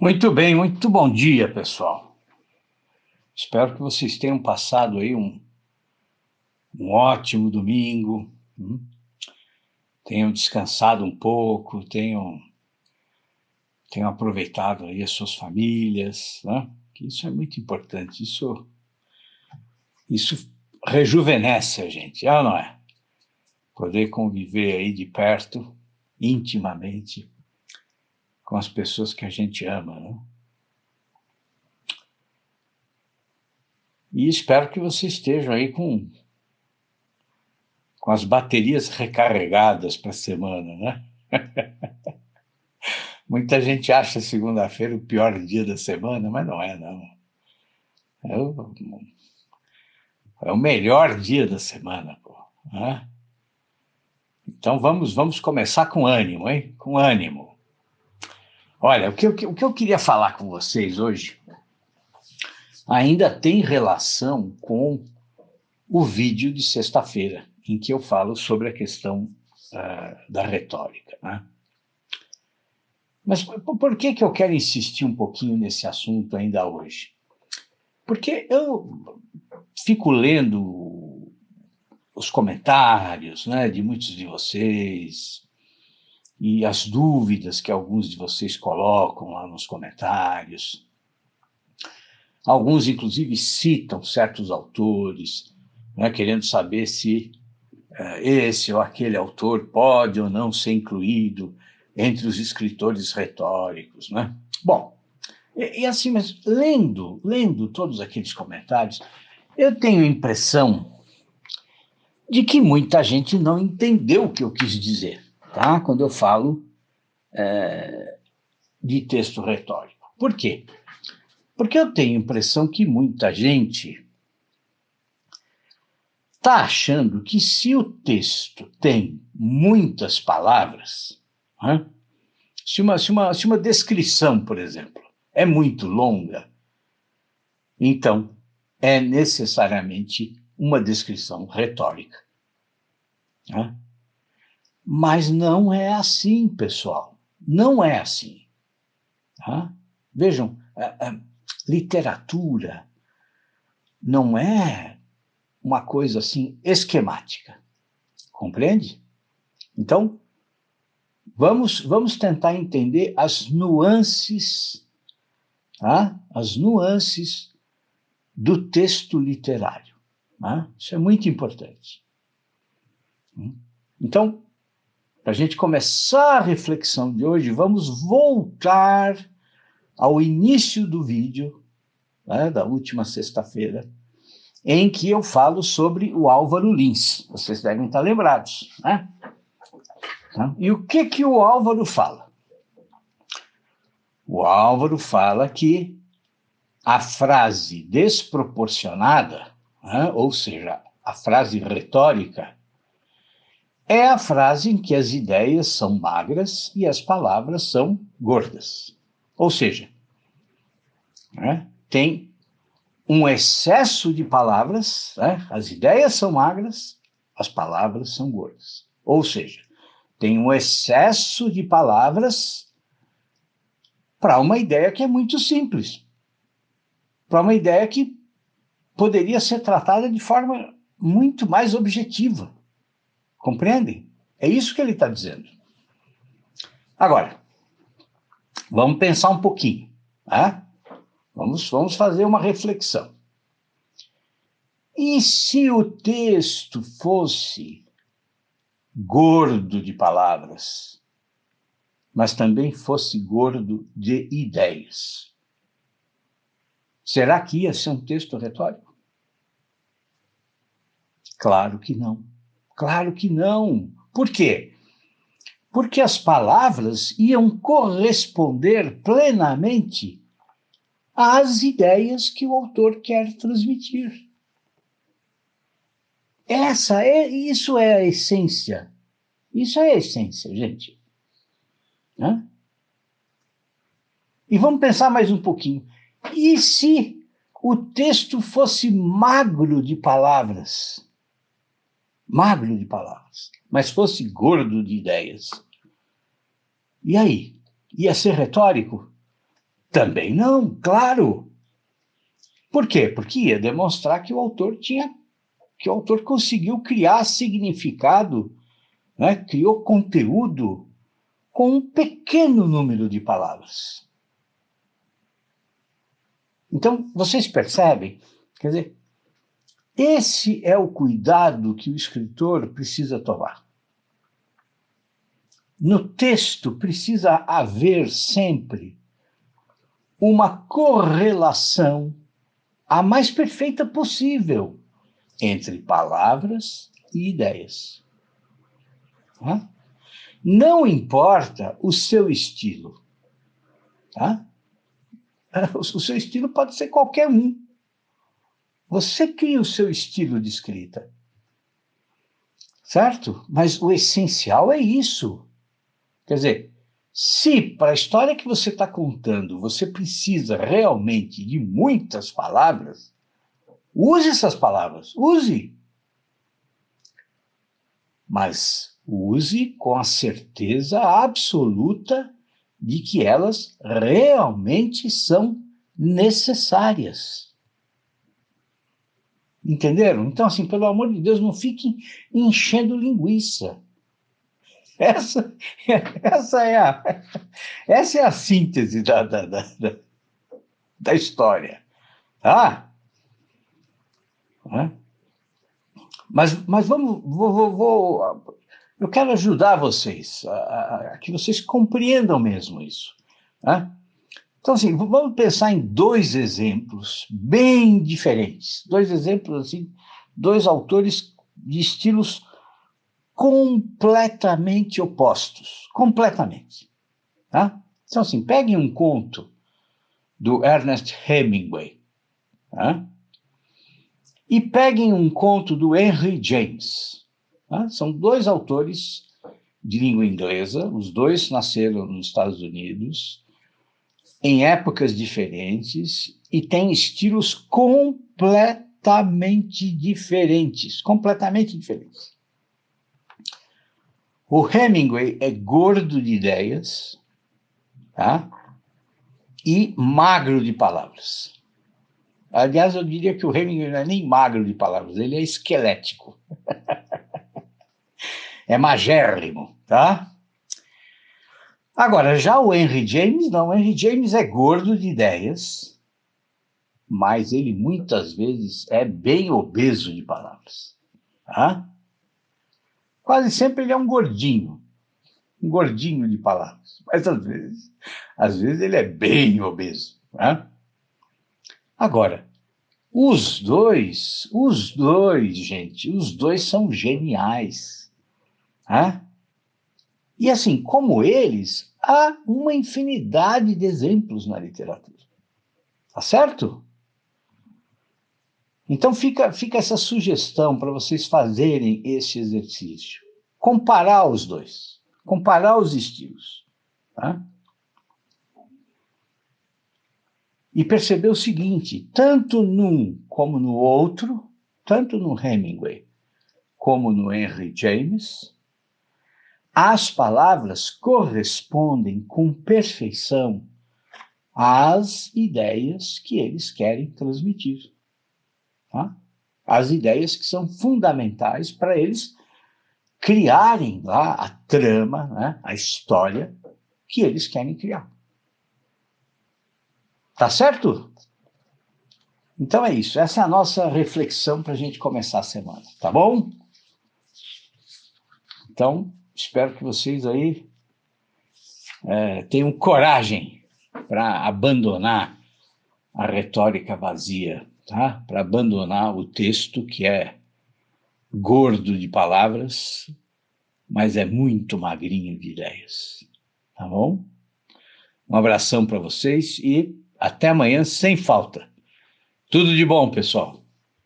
Muito bem, muito bom dia, pessoal. Espero que vocês tenham passado aí um ótimo domingo, tenham descansado um pouco, tenham aproveitado aí as suas famílias, né? Que isso é muito importante, isso rejuvenesce a gente, é ou não é? Poder conviver aí de perto, intimamente, com as pessoas que a gente ama, né? E espero que vocês estejam aí com as baterias recarregadas para a semana, né? Muita gente acha segunda-feira o pior dia da semana, mas não é, não. É o, é o melhor dia da semana, pô, né? Então vamos começar com ânimo, hein? Com ânimo. Olha, o que eu queria falar com vocês hoje ainda tem relação com o vídeo de sexta-feira, em que eu falo sobre a questão da retórica, né? Mas por que eu quero insistir um pouquinho nesse assunto ainda hoje? Porque eu fico lendo os comentários, né, de muitos de vocês e as dúvidas que alguns de vocês colocam lá nos comentários. Alguns, inclusive, citam certos autores, né, querendo saber se esse ou aquele autor pode ou não ser incluído entre os escritores retóricos, né? Bom, e assim, mas lendo todos aqueles comentários, eu tenho a impressão de que muita gente não entendeu o que eu quis dizer, tá? Quando eu falo de texto retórico. Por quê? Porque eu tenho a impressão que muita gente está achando que se o texto tem muitas palavras, né? Se uma descrição, por exemplo, é muito longa, então é necessariamente uma descrição retórica, né? Mas não é assim, pessoal. Não é assim. Tá? Vejam, a literatura não é uma coisa assim esquemática, compreende? Então, vamos tentar entender as nuances, tá? As nuances do texto literário. Tá? Isso é muito importante. Então, para a gente começar a reflexão de hoje, vamos voltar ao início do vídeo, né, da última sexta-feira, em que eu falo sobre o Álvaro Lins. Vocês devem estar lembrados, né? E o que o Álvaro fala? O Álvaro fala que a frase desproporcionada, né, ou seja, a frase retórica, é a frase em que as ideias são magras e as palavras são gordas. Ou seja, né, tem um excesso de palavras, né, as ideias são magras, as palavras são gordas. Ou seja, tem um excesso de palavras para uma ideia que é muito simples, para uma ideia que poderia ser tratada de forma muito mais objetiva. Compreendem? É isso que ele está dizendo. Agora, vamos pensar um pouquinho, né? Vamos fazer uma reflexão. E se o texto fosse gordo de palavras, mas também fosse gordo de ideias? Será que ia ser um texto retórico? Claro que não. Claro que não. Por quê? Porque as palavras iam corresponder plenamente às ideias que o autor quer transmitir. Isso é a essência. Isso é a essência, gente. Né? E vamos pensar mais um pouquinho. E se o texto fosse magro de palavras? Magro de palavras, mas fosse gordo de ideias. E aí? Ia ser retórico? Também não, claro. Por quê? Porque ia demonstrar que que o autor conseguiu criar significado, né? Criou conteúdo com um pequeno número de palavras. Então, vocês percebem? Quer dizer, esse é o cuidado que o escritor precisa tomar. No texto precisa haver sempre uma correlação a mais perfeita possível entre palavras e ideias. Tá? Não importa o seu estilo. Tá? O seu estilo pode ser qualquer um. Você cria o seu estilo de escrita. Certo? Mas o essencial é isso. Quer dizer, se para a história que você está contando você precisa realmente de muitas palavras, use essas palavras, use. Mas use com a certeza absoluta de que elas realmente são necessárias. Entenderam? Então, assim, pelo amor de Deus, não fiquem enchendo linguiça. Essa, essa, é, a, essa é a síntese da história. Tá? Mas eu quero ajudar vocês a que vocês compreendam mesmo isso. Tá? Então, assim, vamos pensar em dois exemplos bem diferentes. Dois exemplos, assim, dois autores de estilos completamente opostos. Completamente. Tá? Então, assim, peguem um conto do Ernest Hemingway, tá? E peguem um conto do Henry James. Tá? São dois autores de língua inglesa, os dois nasceram nos Estados Unidos, em épocas diferentes, e têm estilos completamente diferentes. Completamente diferentes. O Hemingway é gordo de ideias, tá? E magro de palavras. Aliás, eu diria que o Hemingway não é nem magro de palavras, ele é esquelético. É magérrimo, tá? Agora, já o Henry James, não. O Henry James é gordo de ideias, mas ele muitas vezes é bem obeso de palavras. Tá? Quase sempre ele é um gordinho de palavras. Mas às vezes ele é bem obeso. Tá? Agora, gente, os dois são geniais. Tá? E assim, como eles, há uma infinidade de exemplos na literatura. Tá certo? Então fica essa sugestão para vocês fazerem esse exercício. Comparar os dois. Comparar os estilos. Tá? E perceber o seguinte, tanto num como no outro, tanto no Hemingway como no Henry James, as palavras correspondem com perfeição às ideias que eles querem transmitir. Tá? As ideias que são fundamentais para eles criarem lá a trama, né, a história que eles querem criar. Tá certo? Então é isso. Essa é a nossa reflexão para a gente começar a semana. Tá bom? Então, espero que vocês aí tenham coragem para abandonar a retórica vazia, tá? Para abandonar o texto que é gordo de palavras, mas é muito magrinho de ideias. Tá bom? Um abração para vocês e até amanhã sem falta. Tudo de bom, pessoal.